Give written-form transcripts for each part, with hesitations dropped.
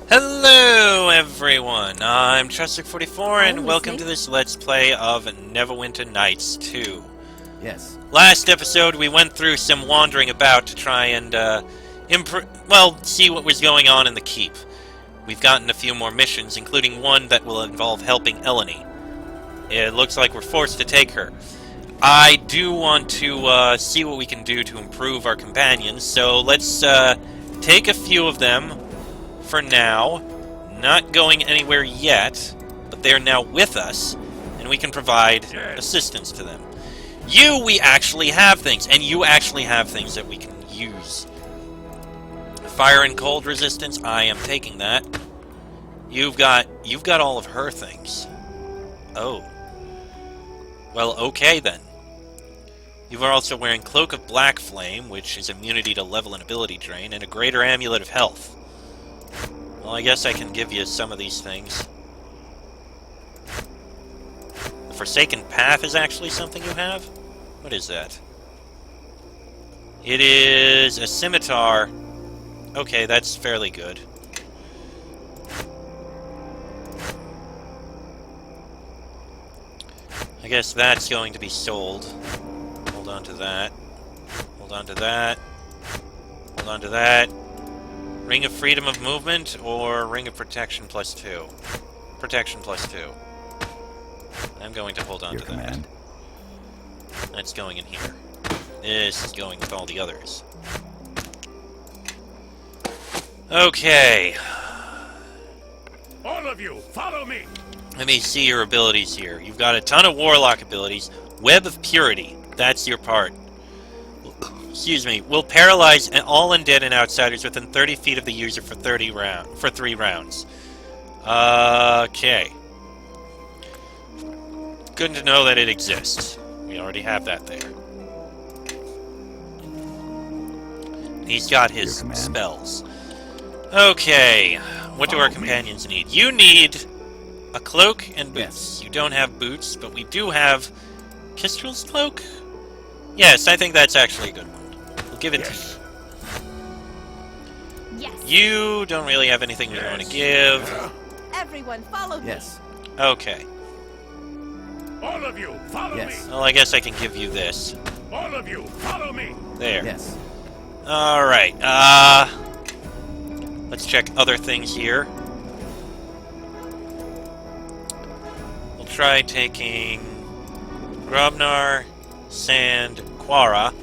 Hello everyone, I'm Chester44 and welcome listening. to this Let's Play of Neverwinter Nights 2. Yes. Last episode we went through some wandering about to try and, see what was going on in the keep. We've gotten a few more missions, including one that will involve helping Eleni. It looks like we're forced to take her. I do want to see what we can do to improve our companions, so let's take a few of them for now. Not going anywhere yet, but they're now with us, and we can provide assistance to them. We actually have things, and you actually have things that we can use. Fire and cold resistance, I am taking that. You've got all of her things. Oh. Well, okay then. You are also wearing Cloak of Black Flame, which is immunity to level and ability drain, and a Greater Amulet of Health. Well, I guess I can give you some of these things. The Forsaken Path is actually something you have? What is that? It is a scimitar. Okay, that's fairly good. I guess that's going to be sold. Hold on to that. Hold on to that. Hold on to that. Ring of Freedom of Movement or Ring of Protection plus 2? Protection plus 2. I'm going to hold on to that. That's going in here. This is going with all the others. Okay. All of you, follow me! Let me see your abilities here. You've got a ton of Warlock abilities. Web of Purity. That's your part. Excuse me. Will paralyze all undead and outsiders within 30 feet of the user for 3 rounds. Okay. Good to know that it exists. We already have that there. He's got his spells. Okay. What do our companions need? You need a cloak and boots. Yes. You don't have boots, but we do have Kistrel's cloak? Yes, I think that's actually a good one. We'll give it to you. Yes. You don't really have anything we want to give. Everyone, follow me. Yes. Okay. All of you, follow Yes. me! Well, I guess I can give you this. All of you, follow me! There. Yes. Alright, let's check other things here. We'll try taking Grobnar, Sand, Quara.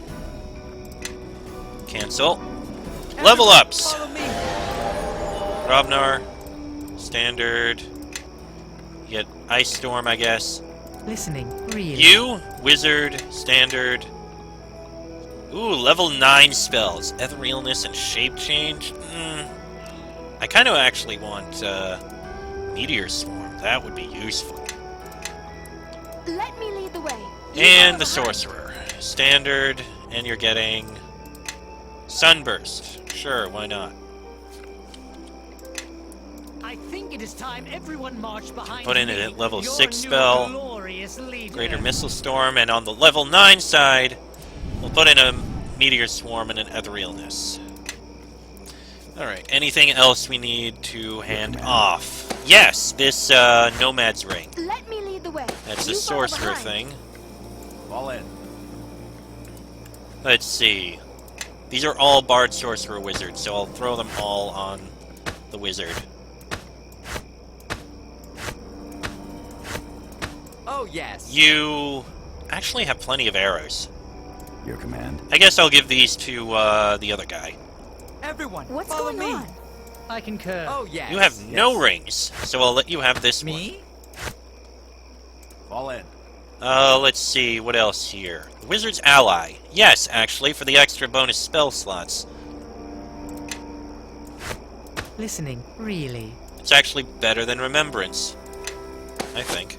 Cancel. Level ups! Follow me. Grobnar, Standard. You get Ice Storm, I guess. Listening, really. You, Wizard, Standard. Ooh, level 9 spells. Etherealness and Shape Change. I kind of actually want Meteor Swarm. That would be useful. Let me lead the way. And the Sorcerer. Standard, and you're getting Sunburst. Sure, why not? I think it is time everyone marched behind Put in me, a level your 6 new spell. glorious leader. Greater Missile Storm, and on the level 9 side, we'll put in a Meteor Swarm and an Etherealness. Alright, anything else we need to hand off? Yes, this Nomad's Ring. Let me lead the way. That's You the follow Sorcerer behind. thing. Fall in. Let's see. These are all Bard Sorcerer Wizards, so I'll throw them all on the Wizard. Oh, yes. You actually have plenty of arrows. Your command. I guess I'll give these to the other guy. Everyone, What's follow going me. on? I concur. Oh, yes. You have no rings, so I'll let you have this Me? Fall in. one. Let's see, what else here? Wizard's Ally. Yes, actually, for the extra bonus spell slots. Listening, really. It's actually better than Remembrance, I think.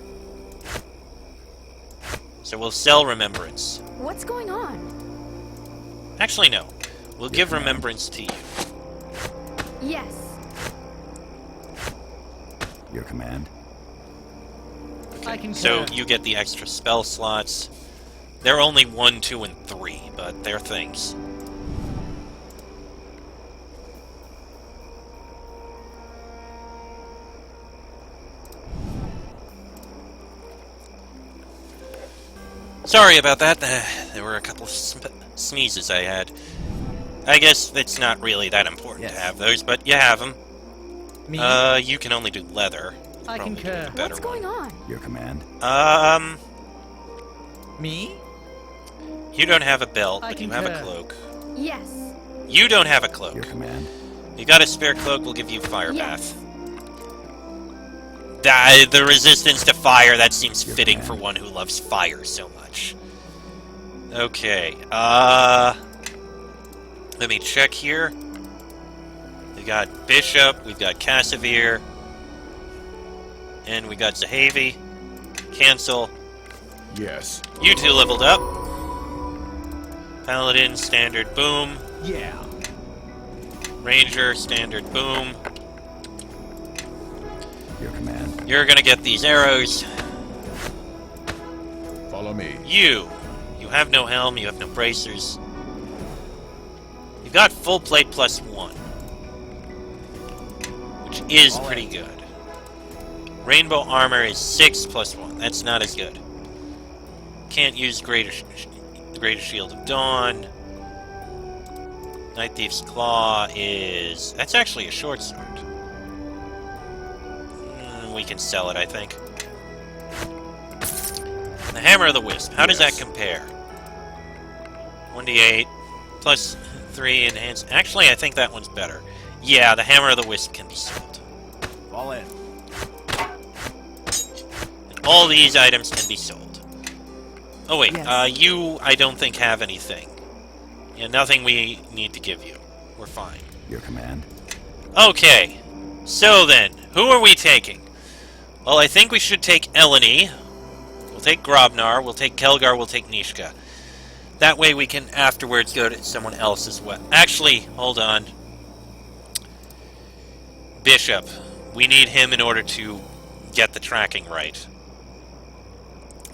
So we'll sell Remembrance. What's going on? Actually, no. We'll give Remembrance to you. Yes. Your command. I concur. So you get the extra spell slots. They're only 1, 2, and 3, but they're things. Sorry about that. There were a couple of sneezes I had. I guess it's not really that important to Yes. have those, but you have them. Me? You can only do leather. I Probably concur. do a better What's going on? Your command. one. Me? You don't have a belt, I but you have a concur. cloak. Yes. You don't have a cloak. Your command. You got a spare cloak, we'll give you fire Yes. bath. The resistance to fire, that seems Your fitting command. for one who loves fire so much. Okay, let me check here. We got Bishop, we've got Cassavir, and we got Zahavi. Cancel. Yes. You two leveled up. Paladin, standard boom. Yeah. Ranger, standard boom. Your command. You're gonna get these arrows. Follow me. You have no helm, you have no bracers. You've got full plate plus 1. Which is pretty good. Rainbow armor is 6 plus 1. That's not as good. Can't use Greatest Shield of Dawn. Night Thief's Claw is... That's actually a short sword. We can sell it, I think. The Hammer of the Wisp. How does that Yes. compare? 1d8 plus 3 enhanced. Actually, I think that one's better. Yeah, the Hammer of the Wisp can be sold. Fall in. And all these items can be sold. Oh wait, Yes. you I don't think have anything. Yeah, nothing we need to give you. We're fine. Your command. Okay, so then, who are we taking? Well, I think we should take Eleni. We'll take Grobnar, we'll take Kelgar, we'll take Nishka. That way we can afterwards go to someone else as well. Actually, hold on. Bishop. We need him in order to get the tracking right.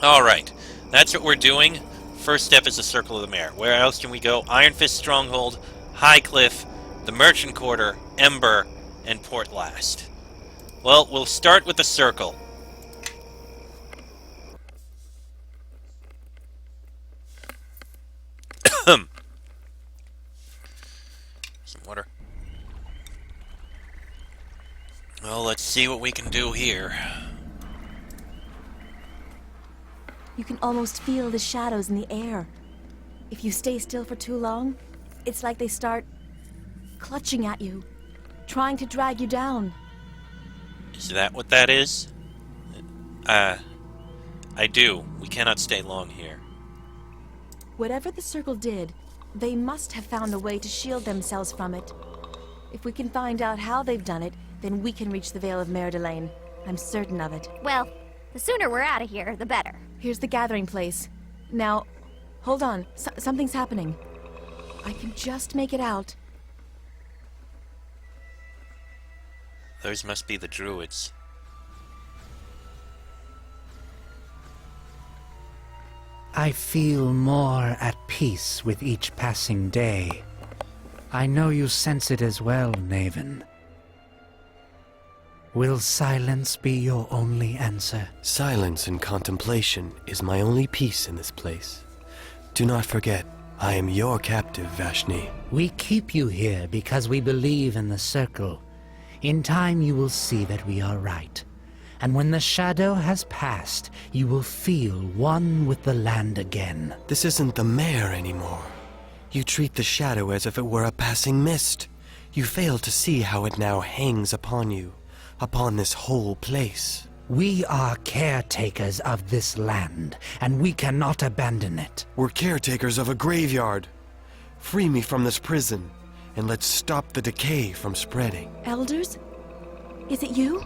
Alright, that's what we're doing. First step is the Circle of the Mare. Where else can we go? Iron Fist Stronghold, High Cliff, the Merchant Quarter, Ember, and Port Last. Well, we'll start with the Circle. Some water. Well, let's see what we can do here. You can almost feel the shadows in the air. If you stay still for too long, it's like they start clutching at you, trying to drag you down. Is that what that is? I do. We cannot stay long here. Whatever the circle did, they must have found a way to shield themselves from it. If we can find out how they've done it, then we can reach the Vale of Merdelaine. I'm certain of it. Well, the sooner we're out of here, the better. Here's the gathering place. Now, hold on. Something's happening. I can just make it out. Those must be the druids. I feel more at peace with each passing day. I know you sense it as well, Naven. Will silence be your only answer? Silence and contemplation is my only peace in this place. Do not forget, I am your captive, Vashni. We keep you here because we believe in the Circle. In time you will see that we are right. And when the shadow has passed, you will feel one with the land again. This isn't the mare anymore. You treat the shadow as if it were a passing mist. You fail to see how it now hangs upon you, upon this whole place. We are caretakers of this land, and we cannot abandon it. We're caretakers of a graveyard. Free me from this prison, and let's stop the decay from spreading. Elders? Is it you?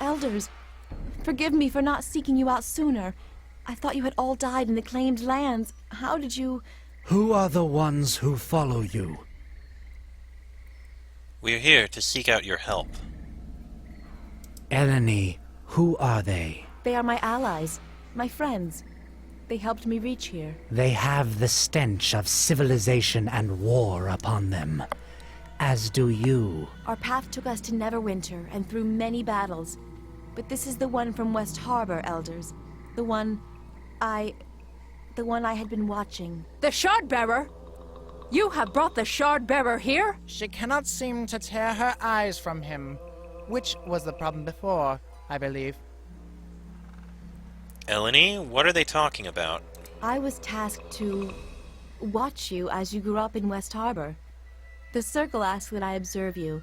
Elders, forgive me for not seeking you out sooner. I thought you had all died in the claimed lands. How did you... Who are the ones who follow you? We're here to seek out your help. Eleni, who are they? They are my allies, my friends. They helped me reach here. They have the stench of civilization and war upon them. As do you. Our path took us to Neverwinter and through many battles. But this is the one from West Harbor, Elders. The one I had been watching. The Shard-Bearer? You have brought the Shard-Bearer here? She cannot seem to tear her eyes from him, which was the problem before, I believe. Eleni, what are they talking about? I was tasked to watch you as you grew up in West Harbor. The Circle asked that I observe you,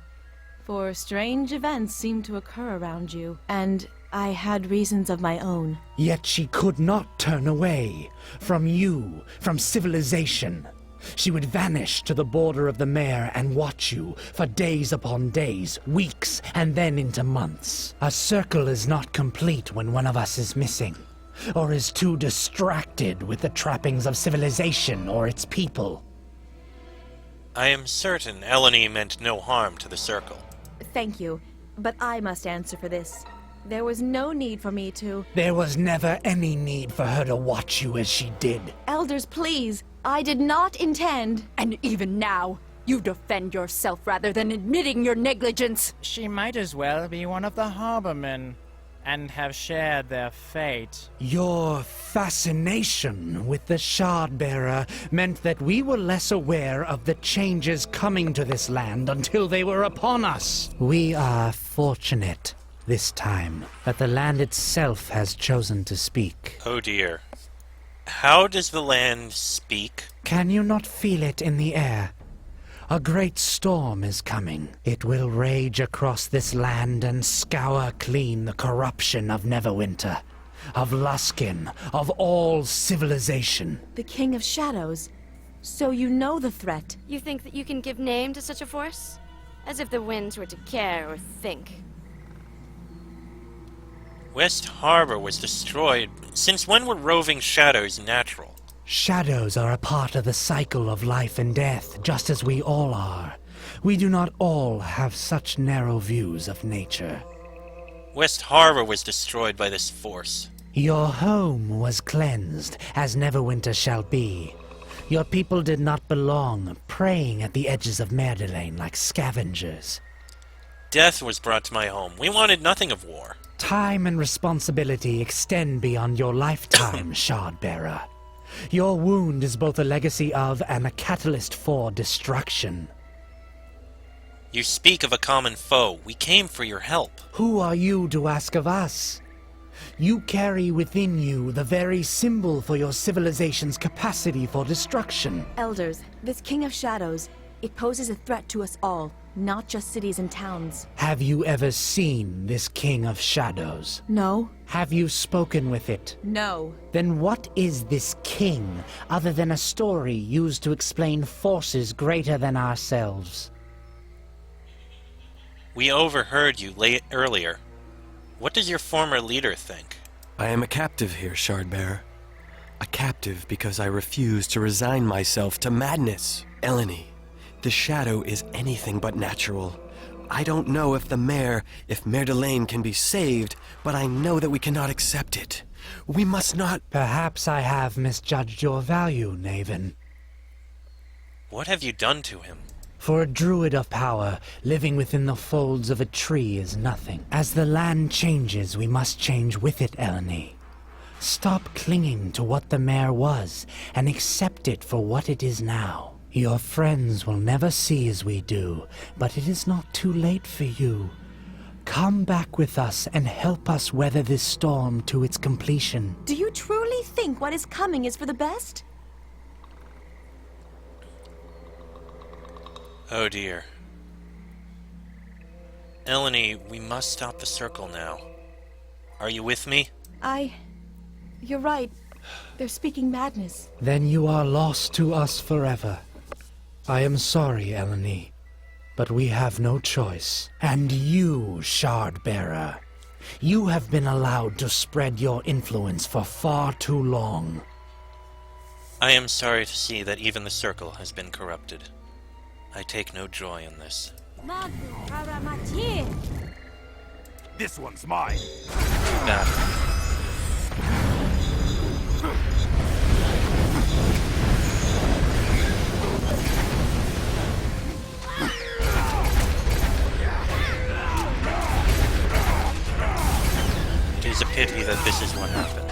for strange events seem to occur around you, and I had reasons of my own. Yet she could not turn away from you, from civilization. She would vanish to the border of the mare and watch you for days upon days, weeks, and then into months. A circle is not complete when one of us is missing, or is too distracted with the trappings of civilization or its people. I am certain Eleni meant no harm to the Circle. Thank you, but I must answer for this. There was no need for me to... There was never any need for her to watch you as she did. Elders, please! I did not intend... And even now, you defend yourself rather than admitting your negligence. She might as well be one of the harbormen, and have shared their fate. Your fascination with the Shard-Bearer meant that we were less aware of the changes coming to this land until they were upon us. We are fortunate this time that the land itself has chosen to speak. Oh dear. How does the land speak? Can you not feel it in the air? A great storm is coming. It will rage across this land and scour clean the corruption of Neverwinter, of Luskin, of all civilization. The King of Shadows. So you know the threat. You think that you can give name to such a force? As if the winds were to care or think. West Harbor was destroyed. Since when were roving shadows natural? Shadows are a part of the cycle of life and death, just as we all are. We do not all have such narrow views of nature. West Harbor was destroyed by this force. Your home was cleansed, as Neverwinter shall be. Your people did not belong, preying at the edges of Merdelain like scavengers. Death was brought to my home. We wanted nothing of war. Time and responsibility extend beyond your lifetime, Shard-Bearer. Your wound is both a legacy of and a catalyst for destruction. You speak of a common foe. We came for your help. Who are you to ask of us? You carry within you the very symbol for your civilization's capacity for destruction. Elders, this King of Shadows, it poses a threat to us all, not just cities and towns. Have you ever seen this King of Shadows? No. Have you spoken with it? No. Then what is this king, other than a story used to explain forces greater than ourselves? We overheard you earlier. What does your former leader think? I am a captive here, Shard-Bearer. A captive because I refuse to resign myself to madness. Eleni, the shadow is anything but natural. I don't know if Merdelain can be saved, but I know that we cannot accept it. We must not... Perhaps I have misjudged your value, Naven. What have you done to him? For a druid of power, living within the folds of a tree is nothing. As the land changes, we must change with it, Eleni. Stop clinging to what the mare was, and accept it for what it is now. Your friends will never see as we do, but it is not too late for you. Come back with us and help us weather this storm to its completion. Do you truly think what is coming is for the best? Oh dear. Eleni, we must stop the circle now. Are you with me? You're right. They're speaking madness. Then you are lost to us forever. I am sorry, Eleni, but we have no choice. And you, Shard-Bearer, you have been allowed to spread your influence for far too long. I am sorry to see that even the circle has been corrupted. I take no joy in this. This one's mine. Battle. It is a pity that this is what happened.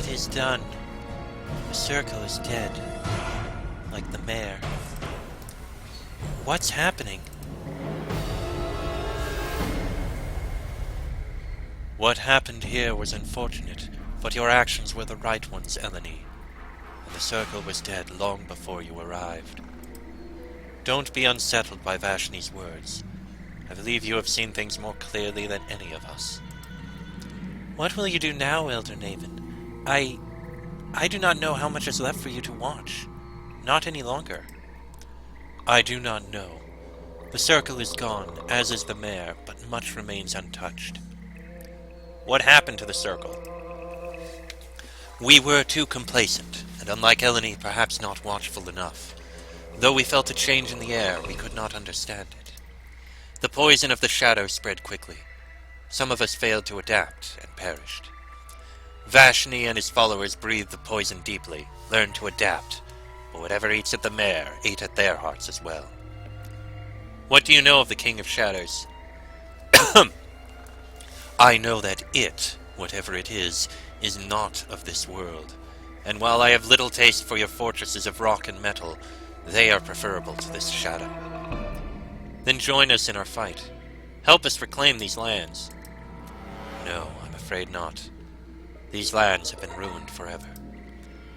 It is done. The circle is dead. Like the mayor. What's happening? What happened here was unfortunate, but your actions were the right ones, Eleni. And the circle was dead long before you arrived. Don't be unsettled by Vashni's words. I believe you have seen things more clearly than any of us. What will you do now, Elder Naven? I do not know how much is left for you to watch. Not any longer. I do not know. The circle is gone, as is the mayor, but much remains untouched. What happened to the circle? We were too complacent, and unlike Eleni, perhaps not watchful enough. Though we felt a change in the air, we could not understand it. The poison of the shadow spread quickly. Some of us failed to adapt and perished. Vashni and his followers breathed the poison deeply, learned to adapt, but whatever eats at the mare ate at their hearts as well. What do you know of the King of Shadows? I know that it, whatever it is not of this world, and while I have little taste for your fortresses of rock and metal, they are preferable to this shadow. Then join us in our fight. Help us reclaim these lands. No, I'm afraid not. These lands have been ruined forever.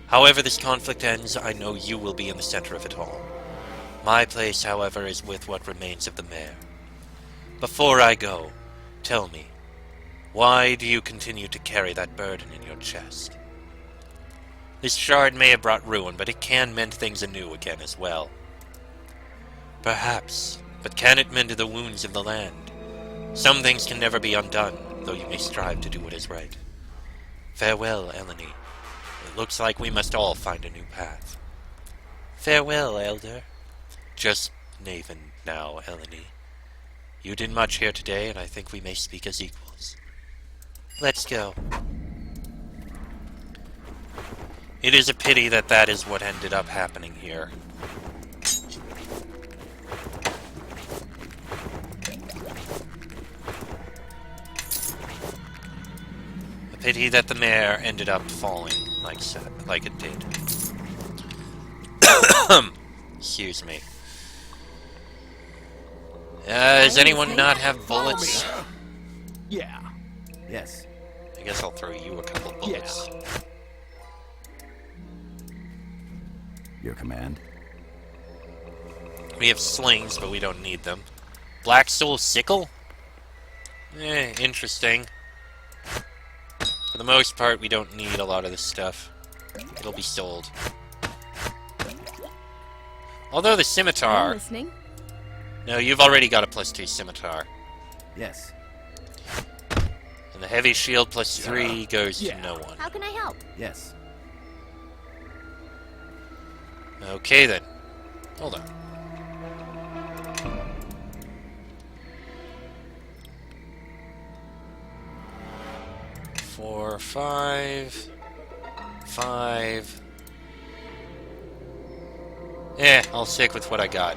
However this conflict ends, I know you will be in the center of it all. My place, however, is with what remains of the mare. Before I go, tell me, why do you continue to carry that burden in your chest? This shard may have brought ruin, but it can mend things anew again as well. Perhaps, but can it mend the wounds of the land? Some things can never be undone, though you may strive to do what is right. Farewell, Eleni. It looks like we must all find a new path. Farewell, Elder. Just Naven now, Eleni. You did much here today, and I think we may speak as equals. Let's go. It is a pity that that is what ended up happening here. A pity that the mare ended up falling like it did. Excuse me. Does anyone not have bullets? Yeah. Yes. I guess I'll throw you a couple bullets. Yeah. Your command. We have slings, but we don't need them. Black Soul Sickle? Interesting. For the most part, we don't need a lot of this stuff. It'll be sold. Although the scimitar... I'm listening. No, you've already got a +2 scimitar. Yes. And the heavy shield +3 goes to no one. How can I help? Yes. Okay then. Hold on. Four, 5. I'll stick with what I got.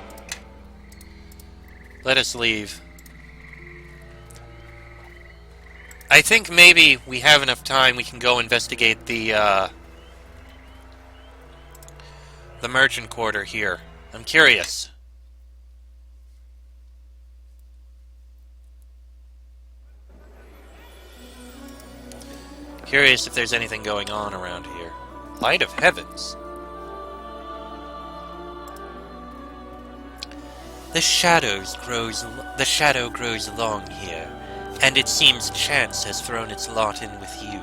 Let us leave. I think maybe we have enough time we can go investigate the merchant quarter here. I'm curious. Curious if there's anything going on around here. Light of Heavens. The shadow grows long here, and it seems chance has thrown its lot in with you.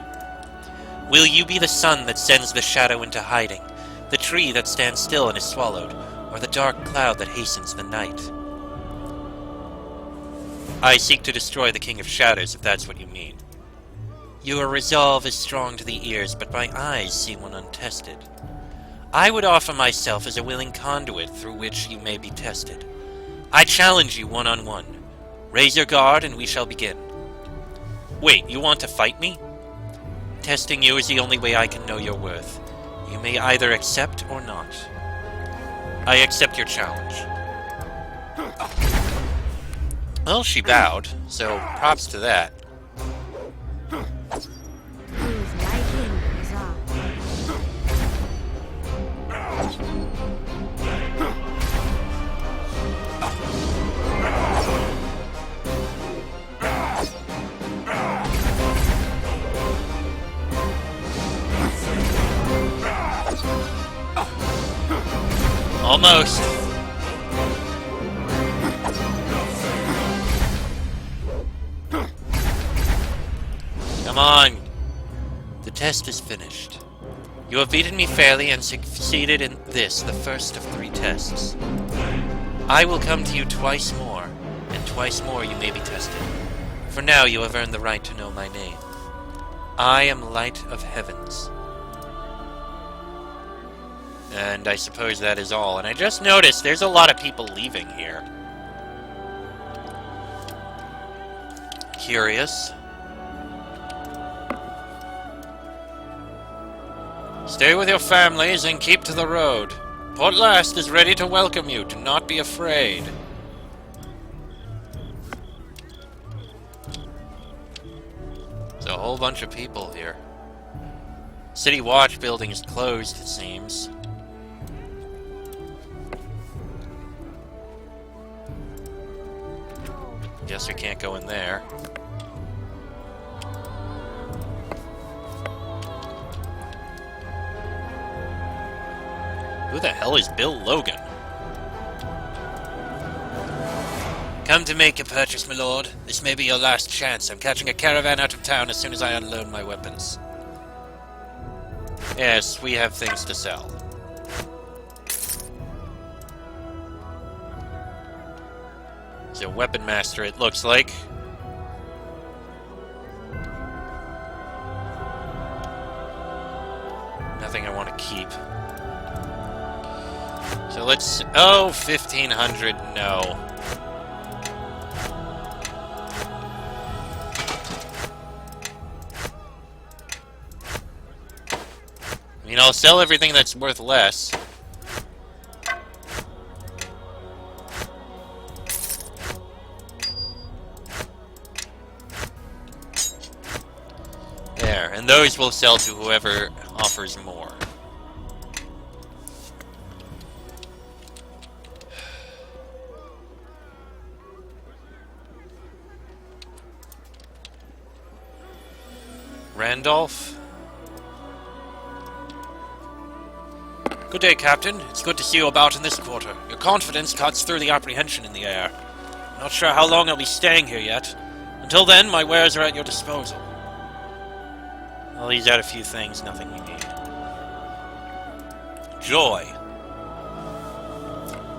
Will you be the sun that sends the shadow into hiding, the tree that stands still and is swallowed, or the dark cloud that hastens the night? I seek to destroy the King of Shadows, if that's what you mean. Your resolve is strong to the ears, but my eyes see one untested. I would offer myself as a willing conduit through which you may be tested. I challenge you one-on-one. Raise your guard and we shall begin. Wait, you want to fight me? Testing you is the only way I can know your worth. You may either accept or not. I accept your challenge. Well, she bowed, so props to that. Whose liking is ours. Almost. Come on. The test is finished. You have beaten me fairly and succeeded in this, the first of 3 tests. I will come to you twice more, and twice more you may be tested. For now you have earned the right to know my name. I am Light of Heavens. And I suppose that is all. And I just noticed there's a lot of people leaving here. Curious. Stay with your families and keep to the road. Port Last is ready to welcome you. Do not be afraid. There's a whole bunch of people here. City Watch building is closed, it seems. Guess we can't go in there. Who the hell is Bill Logan? Come to make a purchase, my lord. This may be your last chance. I'm catching a caravan out of town as soon as I unload my weapons. Yes, we have things to sell. He's a weapon master, it looks like. Nothing I want to keep. So let's... Oh, 1,500, no. I mean, I'll sell everything that's worth less. There, and those will sell to whoever offers more. Randolph? Good day, Captain. It's good to see you about in this quarter. Your confidence cuts through the apprehension in the air. Not sure how long I'll be staying here yet. Until then, my wares are at your disposal. Well, he's out a few things, nothing we need. Joy.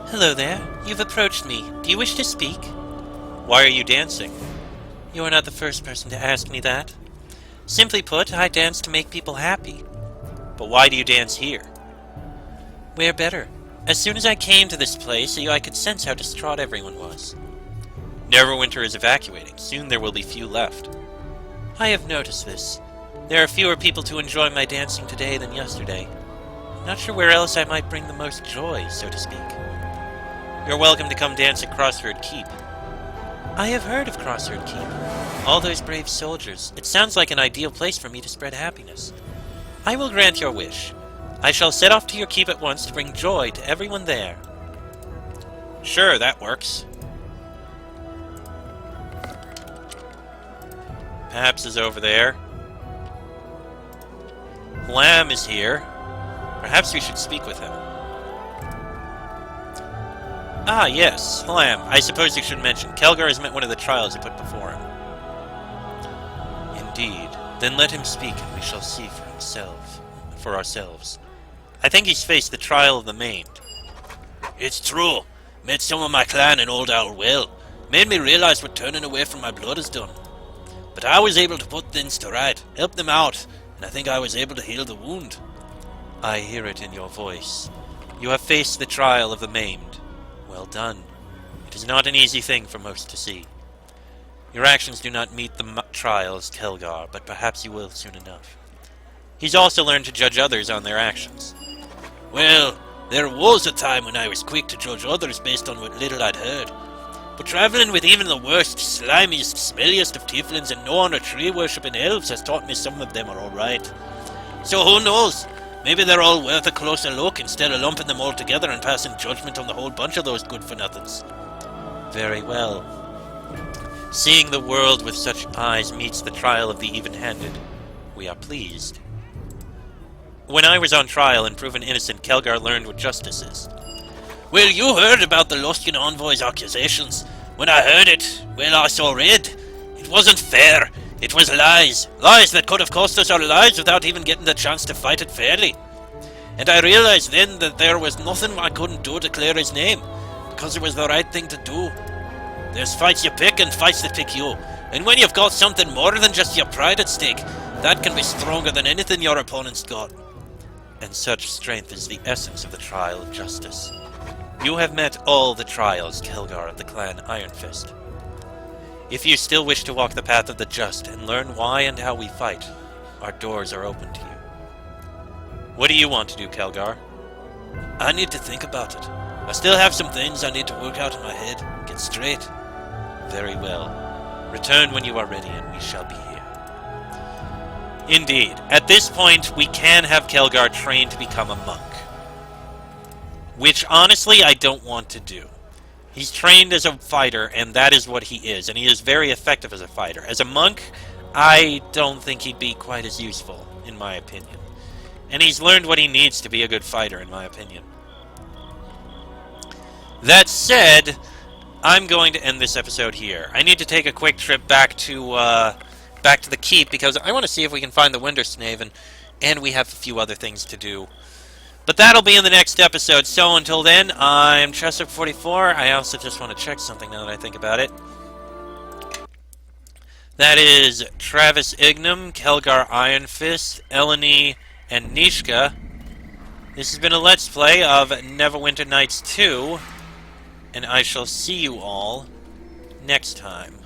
Hello there. You've approached me. Do you wish to speak? Why are you dancing? You are not the first person to ask me that. Simply put, I dance to make people happy. But why do you dance here? Where better? As soon as I came to this place, I could sense how distraught everyone was. Neverwinter is evacuating. Soon there will be few left. I have noticed this. There are fewer people to enjoy my dancing today than yesterday. I'm not sure where else I might bring the most joy, so to speak. You're welcome to come dance at Crossroad Keep. I have heard of Crossroad Keep. All those brave soldiers. It sounds like an ideal place for me to spread happiness. I will grant your wish. I shall set off to your keep at once to bring joy to everyone there. Sure, that works. Paps is over there. Lamb is here. Perhaps we should speak with him. Ah, yes, Lamb. I suppose you should mention. Kelgar has met one of the trials you put before him. Indeed. Then let him speak, and we shall see for ourselves. I think he's faced the trial of the maimed. It's true. Met some of my clan in Old Owl Well. Made me realize what turning away from my blood has done. But I was able to put things to right, help them out, and I think I was able to heal the wound. I hear it in your voice. You have faced the trial of the maimed. Well done. It is not an easy thing for most to see. Your actions do not meet the trial as Kelgar, but perhaps you will soon enough. He's also learned to judge others on their actions. Well, there was a time when I was quick to judge others based on what little I'd heard. But traveling with even the worst, slimiest, smelliest of tieflings and no honor tree-worshipping elves has taught me some of them are alright. So who knows? Maybe they're all worth a closer look instead of lumping them all together and passing judgment on the whole bunch of those good-for-nothings. Very well. Seeing the world with such eyes meets the trial of the even-handed. We are pleased. When I was on trial and proven innocent, Kelgar learned what justice is. Well, you heard about the Luskan Envoy's accusations. When I heard it, well, I saw red. It wasn't fair. It was lies. Lies that could have cost us our lives without even getting the chance to fight it fairly. And I realized then that there was nothing I couldn't do to clear his name, because it was the right thing to do. There's fights you pick and fights that pick you. And when you've got something more than just your pride at stake, that can be stronger than anything your opponent's got. And such strength is the essence of the trial of justice. You have met all the trials, Kelgar of the clan Iron Fist. If you still wish to walk the path of the just and learn why and how we fight, our doors are open to you. What do you want to do, Kelgar? I need to think about it. I still have some things I need to work out in my head. Get straight. Very well. Return when you are ready and we shall be here. Indeed. At this point, we can have Kelgar trained to become a monk. Which, honestly, I don't want to do. He's trained as a fighter, and that is what he is. And he is very effective as a fighter. As a monk, I don't think he'd be quite as useful, in my opinion. And he's learned what he needs to be a good fighter, in my opinion. That said, I'm going to end this episode here. I need to take a quick trip back to the keep, because I want to see if we can find the Wintersnaven, and we have a few other things to do. But that'll be in the next episode, so until then, I'm Chester44. I also just want to check something now that I think about it. That is Travis Ignam, Kelgar Ironfist, Eleni, and Nishka. This has been a Let's Play of Neverwinter Nights 2, and I shall see you all next time.